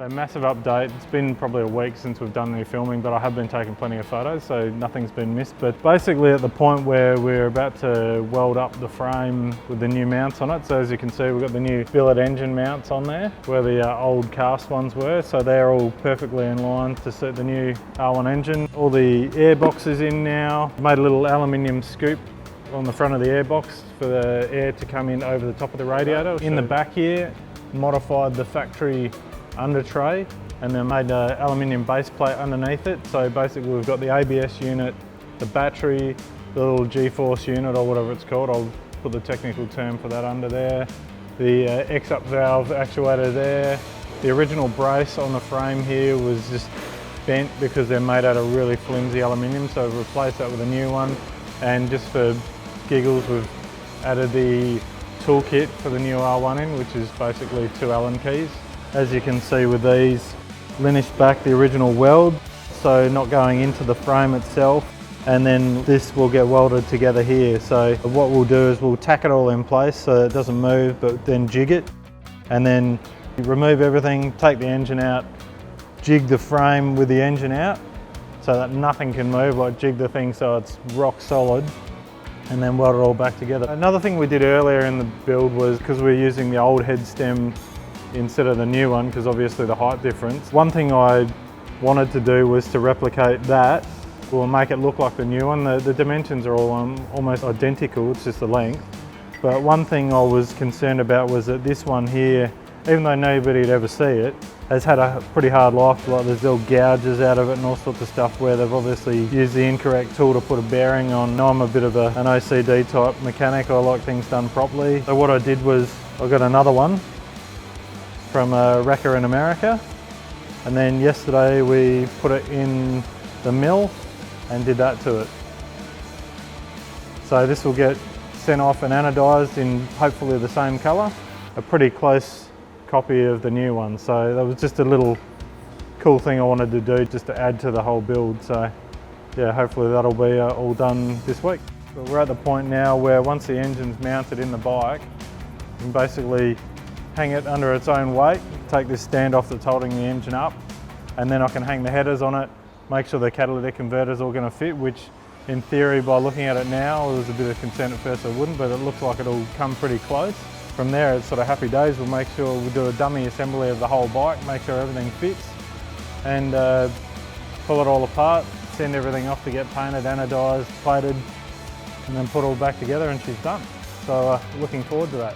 A massive update. It's been probably a week since we've done any filming, but I have been taking plenty of photos, so nothing's been missed. But basically at the point where we're about to weld up the frame with the new mounts on it. So as you can see, we've got the new billet engine mounts on there, where the old cast ones were. So they're all perfectly in line to suit the new R1 engine. All the airboxes in now. Made a little aluminium scoop on the front of the airbox for the air to come in over the top of the radiator. In the back here, modified the factory undertray and then made an aluminium base plate underneath it. So basically we've got the ABS unit, the battery, the little G-force unit or whatever it's called. I'll put the technical term for that under there. The X-up valve actuator there. The original brace on the frame here was just bent because they're made out of really flimsy aluminium, so we've replaced that with a new one. And just for giggles, we've added the toolkit for the new R1 in, which is basically 2 Allen keys. As you can see with these, linished back the original weld, so not going into the frame itself, and then this will get welded together here. So what we'll do is we'll tack it all in place so it doesn't move, but then jig it, and then you remove everything, take the engine out, jig the frame with the engine out so that nothing can move, like jig the thing so it's rock solid, and then weld it all back together. Another thing we did earlier in the build was, because we're using the old head stem instead of the new one, because obviously the height difference. One thing I wanted to do was to replicate that. We'll make it look like the new one. The dimensions are all almost identical, it's just the length. But one thing I was concerned about was that this one here, even though nobody'd ever see it, has had a pretty hard life. Like there's little gouges out of it and all sorts of stuff where they've obviously used the incorrect tool to put a bearing on. Now I'm a bit of an OCD type mechanic, I like things done properly. So what I did was, I got another one from a wrecker in America, and then yesterday we put it in the mill and did that to it. So this will get sent off and anodized in hopefully the same colour. A pretty close copy of the new one. So that was just a little cool thing I wanted to do just to add to the whole build. So yeah, hopefully that'll be all done this week. But we're at the point now where once the engine's mounted in the bike, you can basically hang it under its own weight, take this standoff that's holding the engine up, and then I can hang the headers on it, make sure the catalytic converter's all going to fit, which in theory, by looking at it now, there was a bit of concern at first I wouldn't, but it looks like it'll come pretty close. From there, it's sort of happy days. We'll make sure we do a dummy assembly of the whole bike, make sure everything fits, and pull it all apart, send everything off to get painted, anodized, plated, and then put it all back together and she's done. So looking forward to that.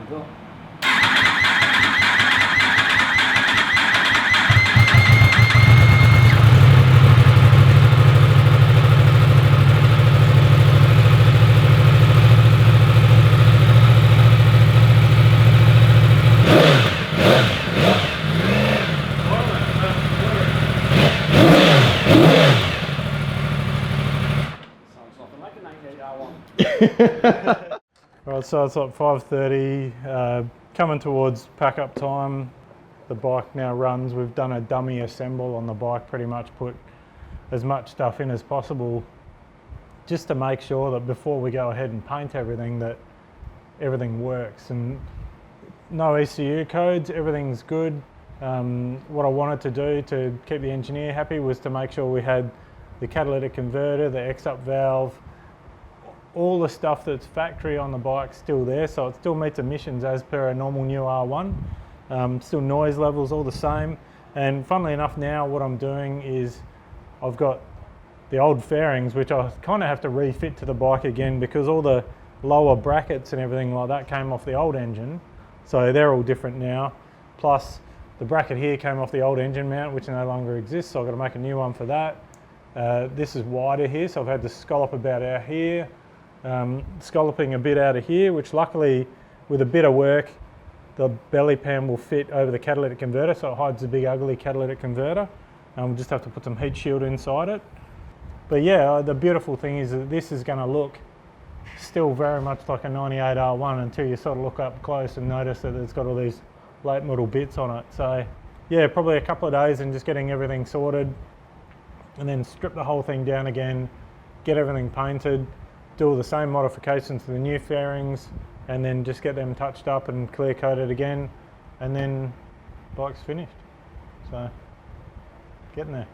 go. Right, so it's like 5:30, coming towards pack up time. The bike now runs. We've done a dummy assemble on the bike, pretty much put as much stuff in as possible just to make sure that before we go ahead and paint everything, that everything works. And no ECU codes, everything's good. What I wanted to do to keep the engineer happy was to make sure we had the catalytic converter, the X-up valve, all the stuff that's factory on the bike still there, so it still meets emissions as per a normal new R1. Still noise levels all the same. And funnily enough, now what I'm doing is I've got the old fairings, which I kind of have to refit to the bike again because all the lower brackets and everything like that came off the old engine. So they're all different now. Plus the bracket here came off the old engine mount, which no longer exists, so I've got to make a new one for that. This is wider here, so I've had to scallop about out here. Scalloping a bit out of here, which luckily with a bit of work the belly pan will fit over the catalytic converter, so it hides the big ugly catalytic converter. We'll just have to put some heat shield inside it. But yeah, the beautiful thing is that this is going to look still very much like a 98 R1 until you sort of look up close and notice that it's got all these late model bits on it. So yeah, probably a couple of days and just getting everything sorted, and then strip the whole thing down again, get everything painted, do all the same modifications to the new fairings, and then just get them touched up and clear coated again, and then bike's finished. So getting there.